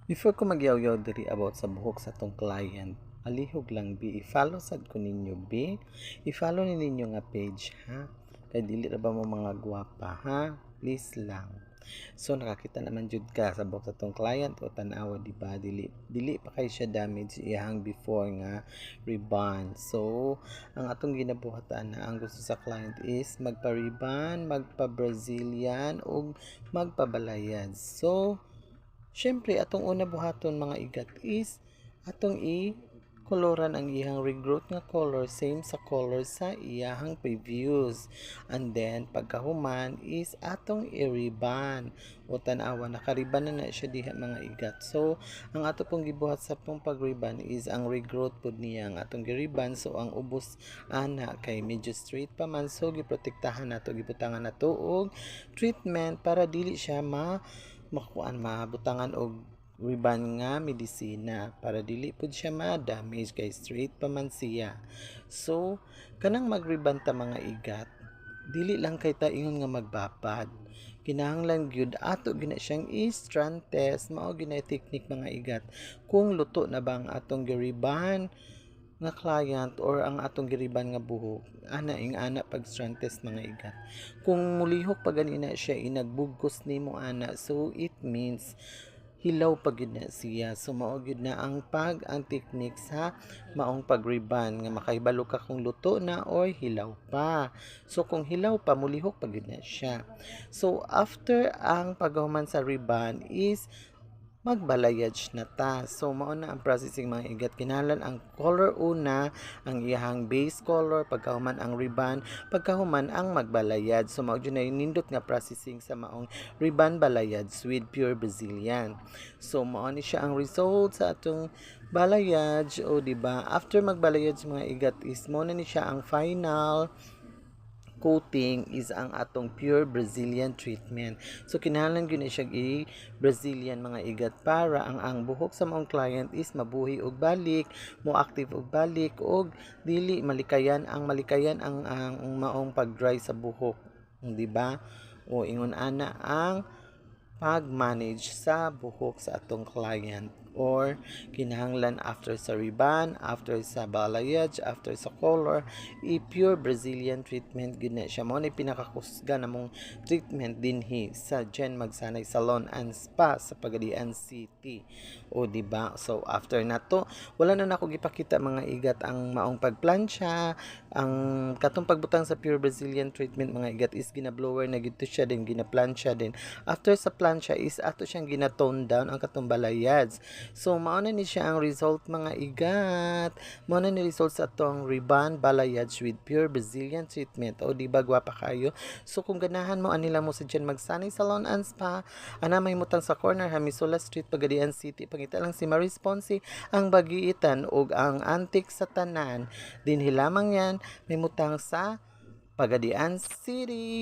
Before ko magyaw-yaw diri about sa buhok sa tong client, alihog lang bi i-follow sad ko ninyo bi. I-follow ni ninyo nga page ha. Kay dili ra ba mo mga gwapa ha? Please lang. So nakakita naman jud ka sa buhok sa tong client o tan-awa di ba dili pa kay siya damage iyang before nga rebond. So ang atong ginabuhatan na ang gusto sa client is magpa-rebond, magpa-Brazilian ug magpabalayad. So syempre, atong una buhaton mga igat is atong koloran ang iyang regrowth nga color same sa color sa iyang previews. And then pagkahuman is atong i-ribbon o tan-awa nakariban na siya diha mga igat. So ang ato pong gibuhat sa pong pag-ribbon is ang regrowth pud niya ang atong gi-ribbon. So ang ubos ana kay medyo straight pa man, so giprotektahan nato, gibutangan nato og treatment para dili siya mabutangan og riban nga medisina para dili pud siya ma-damage kay straight pa man siya. So kanang magriban ta mga igat, dili lang kay ta ingon nga magbapad, kinahanglan gyud ato gina siyang i-strand test. Mao gina technique mga igat kung luto na ba ang atong giriban nga client or ang atong giriban nga buhok. Ana pag strand test mga igat, kung mulihok pa ganina siya inagbugkos nimo ana, so it means hilaw pa gyud na siya. So mao gyud na ang technique sa maong pag-ribbon nga makahibalo ka kung luto na or hilaw pa. So kung hilaw pa mulihok pa gyud na siya. So after ang paghuman sa ribbon is magbalayage na ta. So mao na ang processing mga igat. Kinahanglan ang color una, ang iyang base color, pagkahuman ang ribbon, pagkahuman ang magbalayad. So mao gyud na nindot nga processing sa maong ribbon balayad with pure Brazilian. So mao ni siya ang result sa atong balayad o di ba? After magbalayad mga igat is mao na ni siya ang final coating is ang atong pure Brazilian treatment. So kinahanglan gyud siya i-Brazilian mga igat para ang buhok sa maong client is mabuhi og balik, mo active og balik og dili malikayan ang maong pag-dry sa buhok, di ba? O ingon ana ang pag-manage sa buhok sa atong client or kinahanglan after sa ribbon, after sa balayage, after sa color, i-pure Brazilian treatment gid na siya. Mao ni pinakakusga namong treatment dinhi sa Jen Magsanay Salon and Spa sa Pagadian City. O di ba? So after nato, wala na nako gipakita mga igat ang maong pagplansya, ang katong pagbutang sa pure Brazilian treatment mga igat is gina-blower na gid siya din, gina-plansya din. After sa plansya is ato siyang gina-tone down ang katong balayads. So mao na ni siya ang result mga igat. Mao na ni result sa atong ribbon balayage with pure Brazilian treatment. O di ba gwapa kayo? So kung ganahan mo anila mo sa Jen Magsanay Salon and Spa, ana may mutang sa corner Hamisola Street, Pagadian City. Pangita lang si Maris Ponce ang bagiitan ug ang antik sa tanan. Dinhi lamang yan may mutang sa Pagadian City.